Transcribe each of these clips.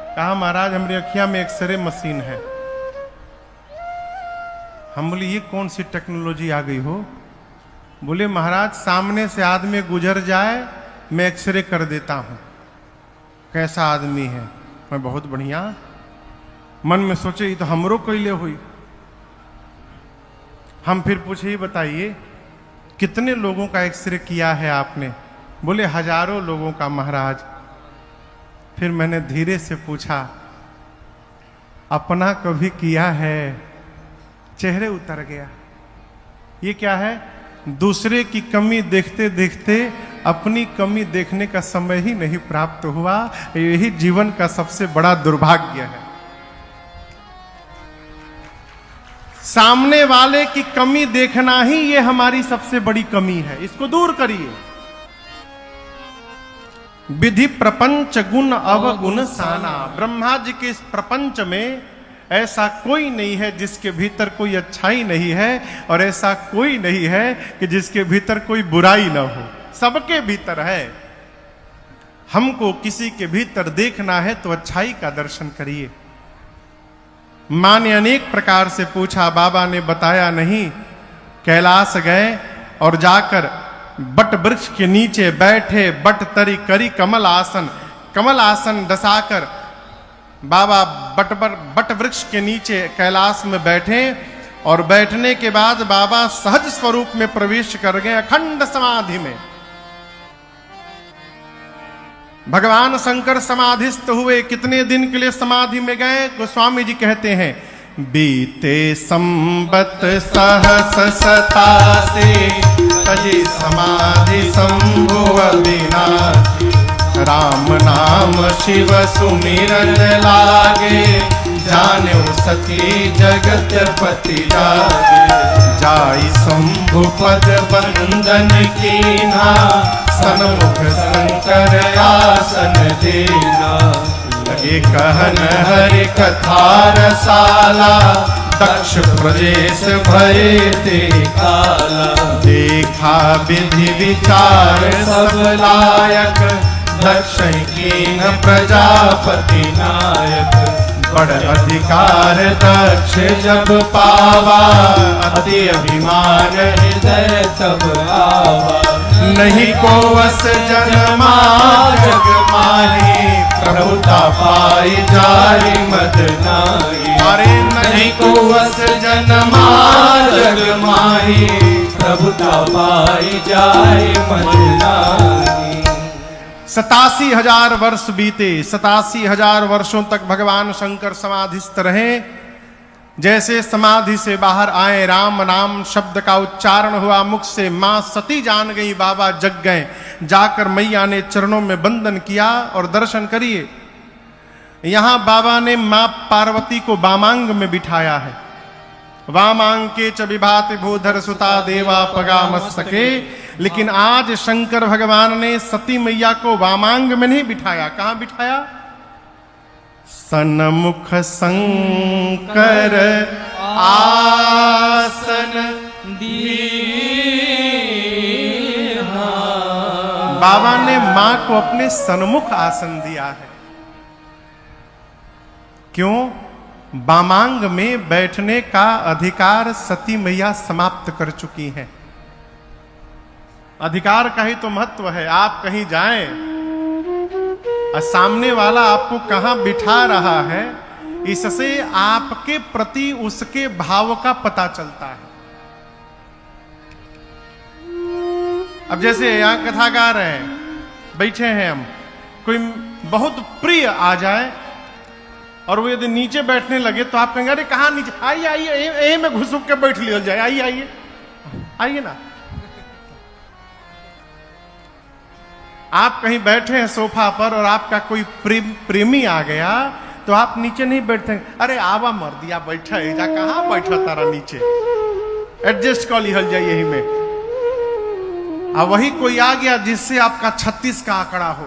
कहा महाराज हमारी अखियां में एक्सरे मशीन है। हम बोले ये कौन सी टेक्नोलॉजी आ गई हो? बोले महाराज सामने से आदमी गुजर जाए मैं एक्सरे कर देता हूं, कैसा आदमी है। मैं बहुत बढ़िया। मन में सोचे ये तो हमरो कोई ले हुई। हम फिर पूछे बताइए कितने लोगों का एक्सरे किया है आपने? बोले हजारों लोगों का महाराज। फिर मैंने धीरे से पूछा अपना कभी किया है? चेहरे उतर गया। ये क्या है? दूसरे की कमी देखते देखते अपनी कमी देखने का समय ही नहीं प्राप्त हुआ। यही जीवन का सबसे बड़ा दुर्भाग्य है। सामने वाले की कमी देखना ही ये हमारी सबसे बड़ी कमी है। इसको दूर करिए। विधि प्रपंच गुण अवगुण साना। ब्रह्मा जी के इस प्रपंच में ऐसा कोई नहीं है जिसके भीतर कोई अच्छाई नहीं है, और ऐसा कोई नहीं है कि जिसके भीतर कोई बुराई ना हो। सबके भीतर है। हमको किसी के भीतर देखना है तो अच्छाई का दर्शन करिए। मां ने अनेक प्रकार से पूछा, बाबा ने बताया नहीं। कैलाश गए और जाकर बट वृक्ष के नीचे बैठे, बट तरी करी कमल आसन। कमल आसन डसाकर बाबा बट वृक्ष के नीचे कैलाश में बैठे, और बैठने के बाद बाबा सहज स्वरूप में प्रवेश कर गए अखंड समाधि में। भगवान शंकर समाधिस्थ हुए। कितने दिन के लिए समाधि में गए? गोस्वामी जी कहते हैं बीते संबत सहस सतासे तजी समाधि शंभु अविनाशी। राम नाम शिव सुमिरन लागे जाने सती जगत पति जागे। जाई शंभु पद बंदन कीना सन्मुख शंकर आसन देना। लगे कहन हरि कथा रसाला दक्ष प्रदेश भये ते काला। देखा विधि विचार सब लायक दक्ष कीन प्रजापति नायक। बड़ अधिकार दक्ष जब पावा अति अभिमान हृदय तब आवा। नहीं को वस जन्मा जग माही प्रभुता पाई जाय मद नाई। अरे नहीं को वस जन्मा जग माही प्रभुता पाई जाय मद नाई। 87,000 वर्ष बीते। 87,000 वर्षों तक भगवान शंकर समाधिस्थ रहे। जैसे समाधि से बाहर आए, राम नाम शब्द का उच्चारण हुआ मुख से। मां सती जान गई बाबा जग गए। जाकर मैया ने चरणों में बंदन किया और दर्शन करिए। यहां बाबा ने मां पार्वती को वामांग में बिठाया है। वामांग के च विभाति भूधर सुता देवा पगा मस्तके। लेकिन आज शंकर भगवान ने सती मैया को वामांग में नहीं बिठाया। कहां बिठाया? सन्मुख शंकर आसन दीहा। बाबा ने मां को अपने सन्मुख आसन दिया है। क्यों? वामांग में बैठने का अधिकार सती मैया समाप्त कर चुकी हैं। अधिकार का ही तो महत्व है। आप कहीं जाएं और सामने वाला आपको कहां बिठा रहा है, इससे आपके प्रति उसके भाव का पता चलता है। अब जैसे यहां कथा गा रहे हैं, बैठे हैं हम, कोई बहुत प्रिय आ जाए और वो यदि नीचे बैठने लगे तो आप कहेंगे अरे कहां नीचे? आइए आइए, में घुसुक के बैठ लिया जाए। आइए आइए आइए ना। आप कहीं बैठे हैं सोफा पर और आपका कोई प्रेमी आ गया तो आप नीचे नहीं बैठते। अरे आवा मर दिया बैठा है जा, कहां बैठा तारा नीचे, एडजस्ट कर लिहल जाए यही में। अब वही कोई आ गया जिससे आपका 36 का आंकड़ा हो,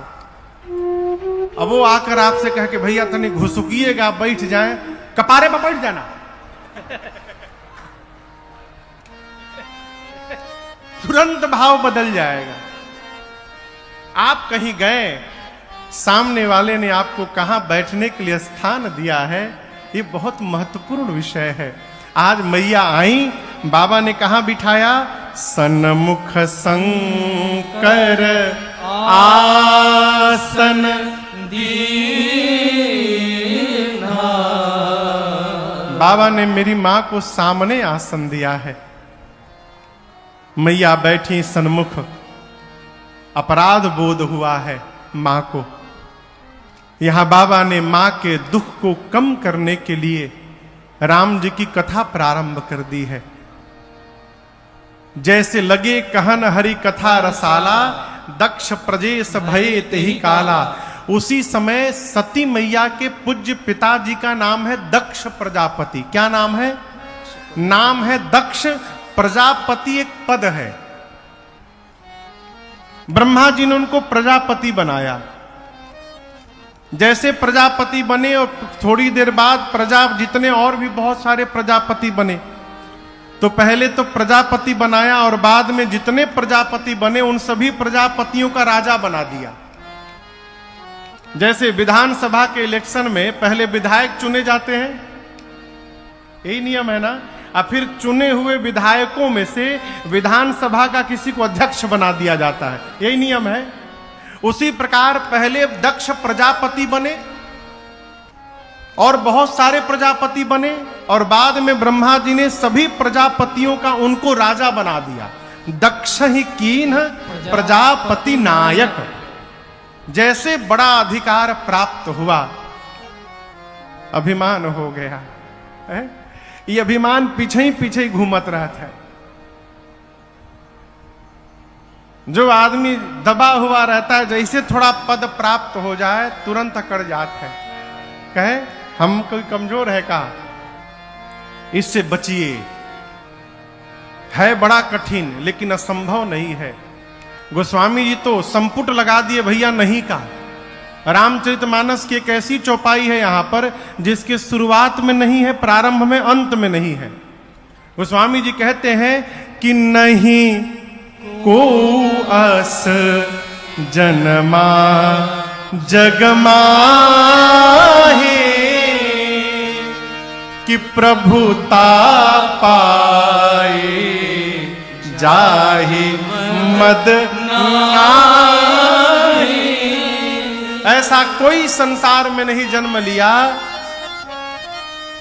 अब वो आकर आपसे कहे कि भैया तनी घुसुकिएगा, बैठ जाएं, कपारे पर बैठ जाना। तुरंत भाव बदल जाएगा। आप कहीं गए, सामने वाले ने आपको कहां बैठने के लिए स्थान दिया है, ये बहुत महत्वपूर्ण विषय है। आज मैया आई, बाबा ने कहां बिठाया? सन्मुख शंकर आसन दीना। बाबा ने मेरी मां को सामने आसन दिया है। मैया बैठी सन्मुख। अपराध बोध हुआ है मां को। यहां बाबा ने मां के दुख को कम करने के लिए राम जी की कथा प्रारंभ कर दी है। जैसे लगे कहन हरि कथा रसाला, दक्ष प्रजेश भये तेहि काला। उसी समय सती मैया के पूज्य पिताजी का नाम है दक्ष प्रजापति। क्या नाम है? नाम है दक्ष प्रजापति, एक पद है। ब्रह्मा जी ने उनको प्रजापति बनाया। जैसे प्रजापति बने और थोड़ी देर बाद प्रजा जितने और भी बहुत सारे प्रजापति बने, तो पहले तो प्रजापति बनाया और बाद में जितने प्रजापति बने उन सभी प्रजापतियों का राजा बना दिया। जैसे विधानसभा के इलेक्शन में पहले विधायक चुने जाते हैं, यही नियम है ना, और फिर चुने हुए विधायकों में से विधानसभा का किसी को अध्यक्ष बना दिया जाता है, यही नियम है। उसी प्रकार पहले दक्ष प्रजापति बने और बहुत सारे प्रजापति बने, और बाद में ब्रह्मा जी ने सभी प्रजापतियों का उनको राजा बना दिया। दक्ष ही कीन प्रजापति नायक। जैसे बड़ा अधिकार प्राप्त हुआ, अभिमान हो गया है? ये अभिमान पीछे ही घूमत रहा था। जो आदमी दबा हुआ रहता है, जैसे थोड़ा पद प्राप्त हो जाए तुरंत अकड़ जाता है, कहे हम कोई कमजोर है का, इससे बचिए। है बड़ा कठिन लेकिन असंभव नहीं है। गोस्वामी जी तो संपुट लगा दिए भैया नहीं का। रामचरितमानस की एक ऐसी चौपाई है यहां पर जिसके शुरुआत में नहीं है, प्रारंभ में, अंत में नहीं है। गोस्वामी जी कहते हैं कि नहीं को अस जन्मा जगमा है कि प्रभुता पाए जाहि मद नाहि। ऐसा कोई संसार में नहीं जन्म लिया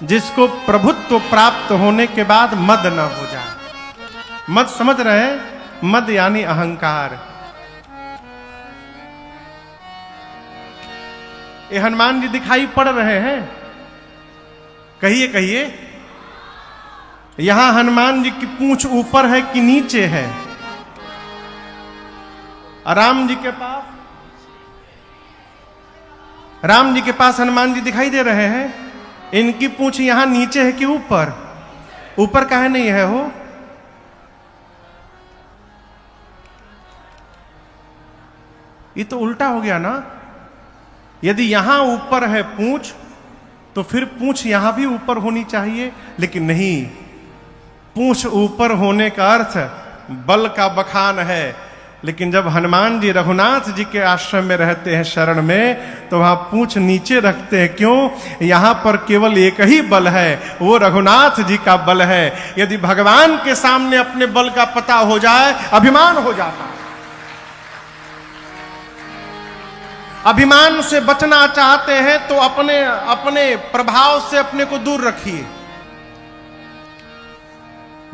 जिसको प्रभुत्व प्राप्त होने के बाद मद न हो जाए। मद समझ रहे हैं? मद यानी अहंकार। ये हनुमान जी दिखाई पड़ रहे हैं? कहिए कहिए, यहां हनुमान जी की पूंछ ऊपर है कि नीचे है? राम जी के पास, राम जी के पास हनुमान जी दिखाई दे रहे हैं। इनकी पूंछ यहां नीचे है कि ऊपर? ऊपर काहे नहीं है हो? ये तो उल्टा हो गया ना। यदि यहां ऊपर है पूंछ तो फिर पूंछ यहां भी ऊपर होनी चाहिए, लेकिन नहीं। पूंछ ऊपर होने का अर्थ बल का बखान है। लेकिन जब हनुमान जी रघुनाथ जी के आश्रम में रहते हैं शरण में, तो वहां पूंछ नीचे रखते हैं। क्यों? यहां पर केवल एक ही बल है, वो रघुनाथ जी का बल है। यदि भगवान के सामने अपने बल का पता हो जाए, अभिमान हो जाता है। अभिमान से बचना चाहते हैं तो अपने अपने प्रभाव से अपने को दूर रखिए।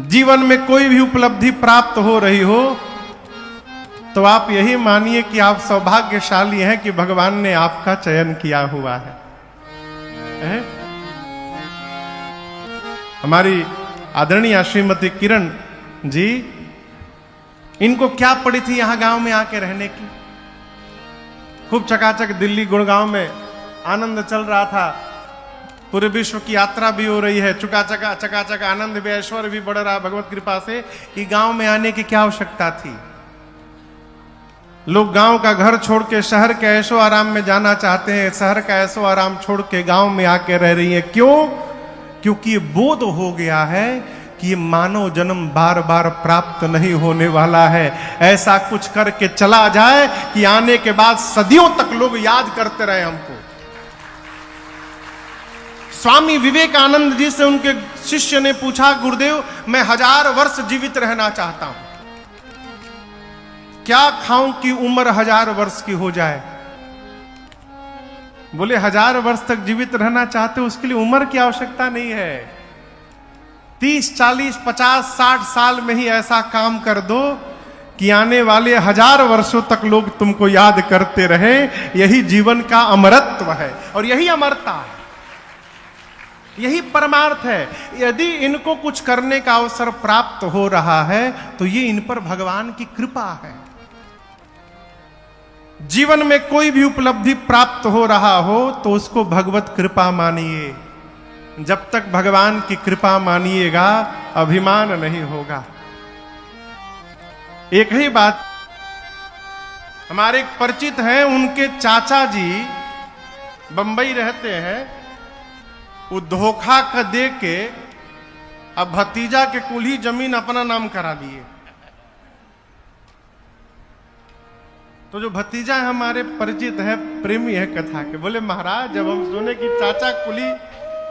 जीवन में कोई भी उपलब्धि प्राप्त हो रही हो तो आप यही मानिए कि आप सौभाग्यशाली हैं कि भगवान ने आपका चयन किया हुआ है? हमारी आदरणीय श्रीमती किरण जी, इनको क्या पड़ी थी यहां गांव में आके रहने की? खूब चकाचक दिल्ली गुड़गांव में आनंद चल रहा था, पूरे विश्व की यात्रा भी हो रही है, चकाचक आनंद भी, ऐश्वर्य भी बढ़ रहा भगवत कृपा से, कि गांव में आने की क्या आवश्यकता थी? लोग गांव का घर छोड़ के शहर के ऐशो आराम में जाना चाहते हैं, शहर का ऐशो आराम छोड़ के गांव में आके रह रही है। क्यों? क्योंकि ये बोध हो गया है कि ये मानव जन्म बार बार प्राप्त नहीं होने वाला है। ऐसा कुछ करके चला जाए कि आने के बाद सदियों तक लोग याद करते रहे हमको। स्वामी विवेकानंद जी से उनके शिष्य ने पूछा, गुरुदेव मैं 1000 वर्ष जीवित रहना चाहता हूं, क्या खाऊं कि उम्र 1000 वर्ष की हो जाए? बोले 1000 वर्ष तक जीवित रहना चाहते हो, उसके लिए उम्र की आवश्यकता नहीं है। 30, 40, 50, 60 साल में ही ऐसा काम कर दो कि आने वाले 1000 वर्षों तक लोग तुमको याद करते रहे। यही जीवन का अमरत्व है और यही अमरता है, यही परमार्थ है। यदि इनको कुछ करने का अवसर प्राप्त हो रहा है तो ये इन पर भगवान की कृपा है। जीवन में कोई भी उपलब्धि प्राप्त हो रहा हो तो उसको भगवत कृपा मानिए। जब तक भगवान की कृपा मानिएगा अभिमान नहीं होगा। एक ही बात, हमारे एक परिचित हैं, उनके चाचा जी बंबई रहते हैं। वो धोखा का दे के अब भतीजा के कुल ही जमीन अपना नाम करा दिए। तो जो भतीजा है हमारे परिचित है, प्रेमी है कथा के, बोले महाराज जब हम सुने कि चाचा कुली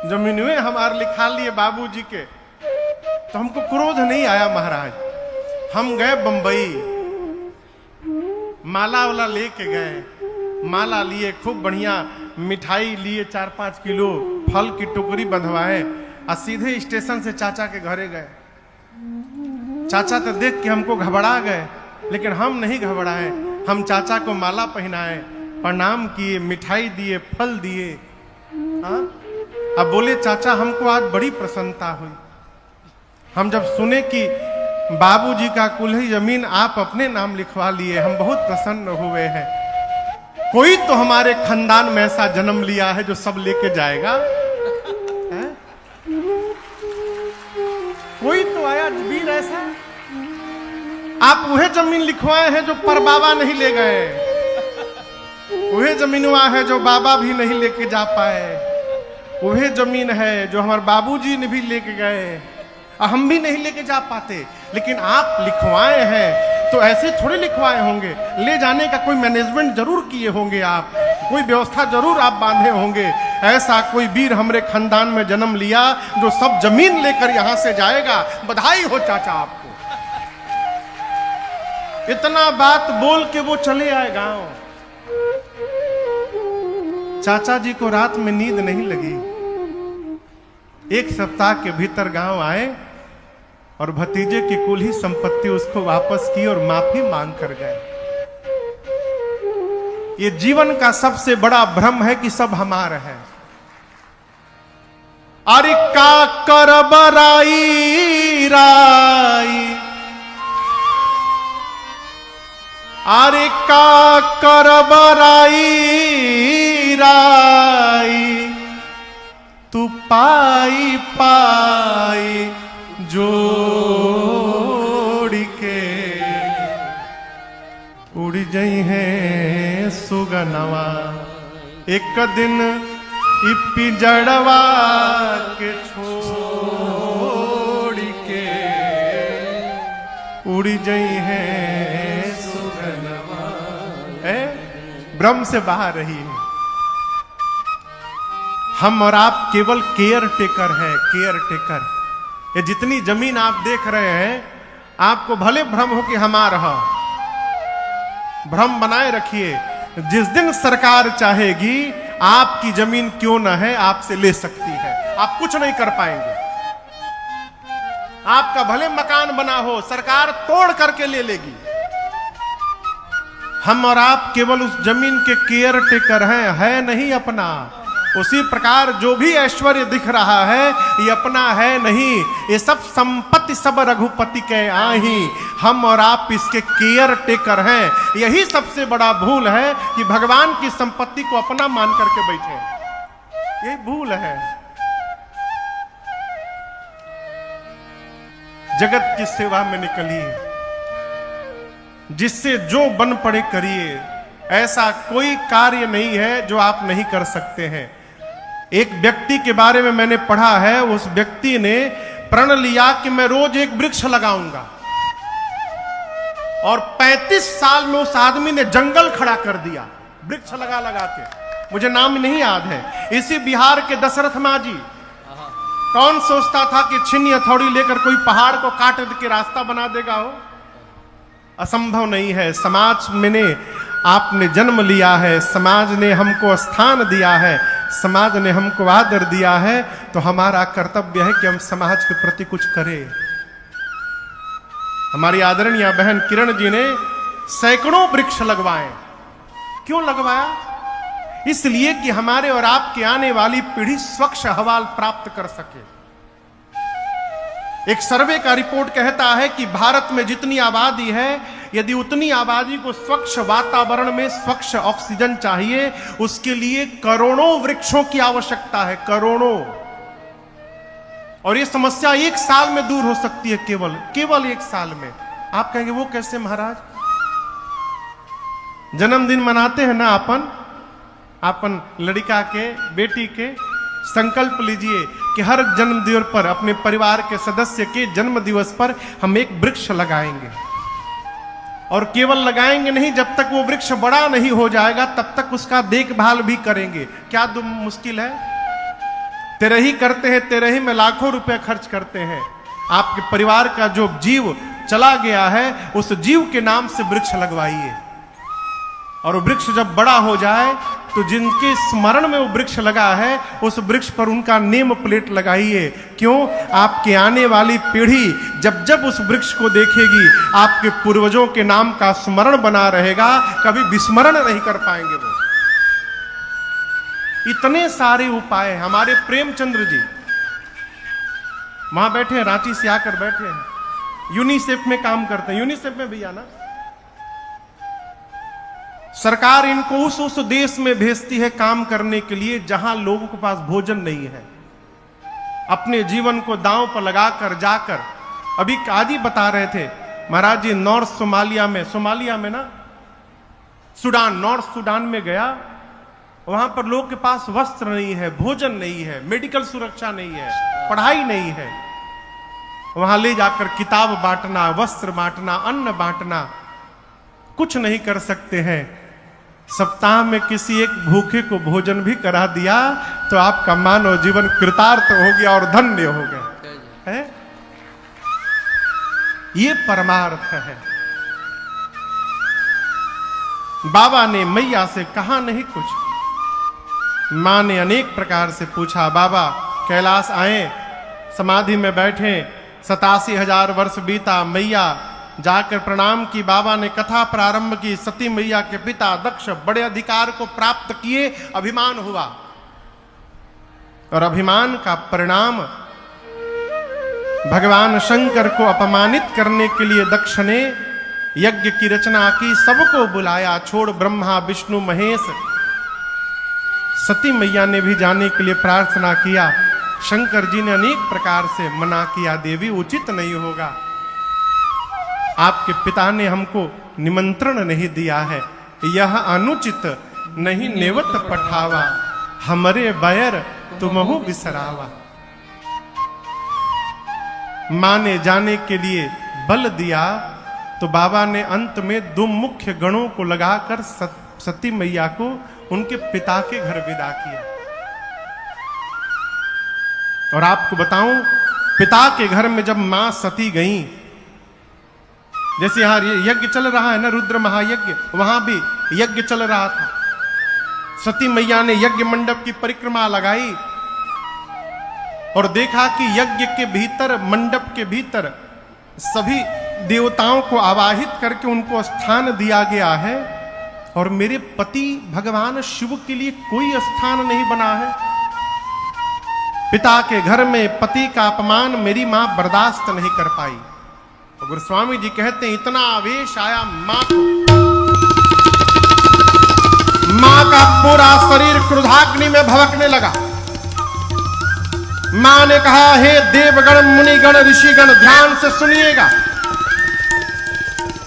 जमीन में हमारे लिखा लिए बाबूजी के, तो हमको क्रोध नहीं आया महाराज। हम गए बंबई, माला वाला लेके गए, माला लिए, खूब बढ़िया मिठाई लिए, 4-5 किलो फल की टोकरी बंधवाए और सीधे स्टेशन से चाचा के घरे गए। चाचा तो देख के हमको घबरा गए, लेकिन हम नहीं घबराए। हम चाचा को माला पहनाए, प्रणाम किए, मिठाई दिए, फल दिए। अब बोले चाचा हमको आज बड़ी प्रसन्नता हुई। हम जब सुने कि बाबूजी का कुल ही जमीन आप अपने नाम लिखवा लिए, हम बहुत प्रसन्न हुए हैं। कोई तो हमारे खानदान में ऐसा जन्म लिया है जो सब लेके जाएगा। है? कोई तो आया वीर ऐसा। आप वह जमीन लिखवाए हैं जो पर बाबा नहीं ले गए, वह जमीन वहां है जो बाबा भी नहीं लेके जा पाए, वह जमीन है जो हमारे बाबूजी ने भी लेके गए और हम भी नहीं लेके जा पाते। लेकिन आप लिखवाए हैं तो ऐसे थोड़े लिखवाए होंगे, ले जाने का कोई मैनेजमेंट जरूर किए होंगे, आप कोई व्यवस्था जरूर आप बांधे होंगे। ऐसा कोई वीर हमरे खानदान में जन्म लिया जो सब जमीन लेकर यहां से जाएगा। बधाई हो चाचा आपको। इतना बात बोल के वो चले आए गांव। चाचा जी को रात में नींद नहीं लगी। 1 सप्ताह के भीतर गांव आए और भतीजे की कुल ही संपत्ति उसको वापस की और माफी मांग कर गए। ये जीवन का सबसे बड़ा भ्रम है कि सब हमारा है। अरे का करबराई राई, अरे का करबराई राई, तू पाई पाई जोड़ के उड़ जई है सुगनवा। एक दिन इप्पी जड़वा के छोड़ के उड़ जई है सुगनवा। भ्रम से बाहर रही है। हम और आप केवल केयर टेकर हैं, केयर टेकर। ये जितनी जमीन आप देख रहे हैं, आपको भले भ्रम हो कि हमारा, भ्रम बनाए रखिए। जिस दिन सरकार चाहेगी आपकी जमीन क्यों ना है आपसे ले सकती है, आप कुछ नहीं कर पाएंगे। आपका भले मकान बना हो, सरकार तोड़ करके ले लेगी। हम और आप केवल उस जमीन के केयर टेकर हैं, है नहीं अपना। उसी प्रकार जो भी ऐश्वर्य दिख रहा है ये अपना है नहीं, ये सब संपत्ति सब रघुपति के आही। हम और आप इसके केयर टेकर हैं। यही सबसे बड़ा भूल है कि भगवान की संपत्ति को अपना मान करके बैठे, यही भूल है। जगत की सेवा में निकलिए, जिससे जो बन पड़े करिए। ऐसा कोई कार्य नहीं है जो आप नहीं कर सकते हैं। एक व्यक्ति के बारे में मैंने पढ़ा है, उस व्यक्ति ने प्रण लिया कि मैं रोज एक वृक्ष लगाऊंगा, और 35 साल में उस आदमी ने जंगल खड़ा कर दिया वृक्ष लगा लगा के। मुझे नाम नहीं याद है। इसी बिहार के दशरथ मांझी, कौन सोचता था कि छिन्नी हथौड़ी लेकर कोई पहाड़ को काट के रास्ता बना देगा? हो असंभव नहीं है। समाज में ने आपने जन्म लिया है, समाज ने हमको स्थान दिया है, समाज ने हमको आदर दिया है, तो हमारा कर्तव्य है कि हम समाज के प्रति कुछ करें। हमारी आदरणीय बहन किरण जी ने सैकड़ों वृक्ष लगवाए। क्यों लगवाया? इसलिए कि हमारे और आपके आने वाली पीढ़ी स्वच्छ हवा प्राप्त कर सके। एक सर्वे का रिपोर्ट कहता है कि भारत में जितनी आबादी है, यदि उतनी आबादी को स्वच्छ वातावरण में स्वच्छ ऑक्सीजन चाहिए, उसके लिए करोड़ों वृक्षों की आवश्यकता है, करोड़ों। और ये समस्या 1 साल में दूर हो सकती है, केवल 1 साल में। आप कहेंगे वो कैसे महाराज? जन्मदिन मनाते हैं ना अपन लड़का के, बेटी के, संकल्प लीजिए कि हर जन्म दिवस पर अपने परिवार के सदस्य के जन्म दिवस पर हम एक वृक्ष लगाएंगे। और केवल लगाएंगे नहीं, जब तक वो वृक्ष बड़ा नहीं हो जाएगा तब तक उसका देखभाल भी करेंगे। क्या मुश्किल है? तेरे ही करते हैं, तेरे ही में लाखों रुपए खर्च करते हैं। आपके परिवार का जो जीव चला गया है, उस जीव के नाम से वृक्ष लगवाइए। और वृक्ष जब बड़ा हो जाए तो जिनके स्मरण में वो वृक्ष लगा है, उस वृक्ष पर उनका नेम प्लेट लगाइए। क्यों? आपके आने वाली पीढ़ी जब जब उस वृक्ष को देखेगी, आपके पूर्वजों के नाम का स्मरण बना रहेगा, कभी विस्मरण नहीं कर पाएंगे वो। इतने सारे उपाय। हमारे प्रेमचंद्र जी वहां बैठे हैं, रांची से आकर बैठे हैं, यूनिसेफ में काम करते हैं। यूनिसेफ में भी आना, सरकार इनको उस देश में भेजती है काम करने के लिए जहां लोगों के पास भोजन नहीं है। अपने जीवन को दांव पर लगाकर जाकर, अभी काजी बता रहे थे महाराज जी, नॉर्थ सोमालिया में ना, सूडान, नॉर्थ सूडान में गया, वहां पर लोग के पास वस्त्र नहीं है, भोजन नहीं है, मेडिकल सुरक्षा नहीं है, पढ़ाई नहीं है। वहां ले जाकर किताब बांटना, वस्त्र बांटना, अन्न बांटना, कुछ नहीं कर सकते हैं। सप्ताह में किसी एक भूखे को भोजन भी करा दिया तो आपका मानव जीवन कृतार्थ हो गया और धन्य हो गया है। ये परमार्थ है। बाबा ने मैया से कहा नहीं कुछ। मां ने अनेक प्रकार से पूछा। बाबा कैलाश आए, समाधि में बैठे, 87,000 वर्ष बीता। मैया जाकर प्रणाम की। बाबा ने कथा प्रारंभ की। सती मैया के पिता दक्ष बड़े अधिकार को प्राप्त किए, अभिमान हुआ, और अभिमान का परिणाम भगवान शंकर को अपमानित करने के लिए दक्ष ने यज्ञ की रचना की, सबको बुलाया, छोड़ ब्रह्मा विष्णु महेश। सती मैया ने भी जाने के लिए प्रार्थना किया। शंकर जी ने अनेक प्रकार से मना किया, देवी उचित नहीं होगा, आपके पिता ने हमको निमंत्रण नहीं दिया है, यह अनुचित नहीं नेवत पठावा, हमरे बैर तुमहु बिसरावा। मां ने जाने के लिए बल दिया तो बाबा ने अंत में 2 मुख्य गणों को लगाकर सती मैया को उनके पिता के घर विदा किया। और आपको बताऊं, पिता के घर में जब मां सती गई, जैसे यहां यज्ञ चल रहा है ना, रुद्र महायज्ञ, वहां भी यज्ञ चल रहा था। सती मैया ने यज्ञ मंडप की परिक्रमा लगाई और देखा कि यज्ञ के भीतर, मंडप के भीतर सभी देवताओं को आवाहित करके उनको स्थान दिया गया है, और मेरे पति भगवान शिव के लिए कोई स्थान नहीं बना है। पिता के घर में पति का अपमान मेरी मां बर्दाश्त नहीं कर पाई। तो गुरुस्वामी जी कहते हैं, इतना आवेश आया मां को, मां का पूरा शरीर क्रोधाग्नि में भड़कने लगा। मां ने कहा, हे देवगण, मुनिगण, ऋषिगण, ध्यान से सुनिएगा।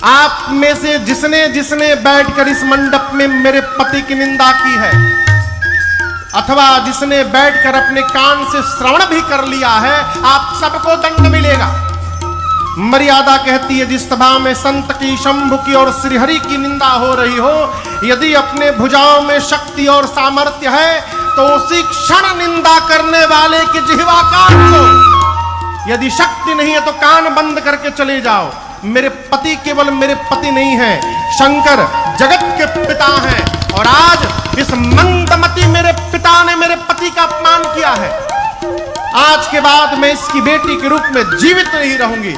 आप में से जिसने जिसने बैठकर इस मंडप में मेरे पति की निंदा की है, अथवा जिसने बैठकर अपने कान से श्रवण भी कर लिया है, आप सबको दंड मिलेगा। मर्यादा कहती है जिस सभा में संत की, शंभु की और श्रीहरि की निंदा हो रही हो, यदि अपने भुजाओं में शक्ति और सामर्थ्य है तो उसी क्षण निंदा करने वाले की जिह्वा काट दो। यदि शक्ति नहीं है तो कान बंद करके चले जाओ। मेरे पति केवल मेरे पति नहीं है, शंकर जगत के पिता हैं, और आज इस मंदमती मेरे पिता ने मेरे पति का अपमान किया है। आज के बाद मैं इसकी बेटी के रूप में जीवित नहीं रहूंगी।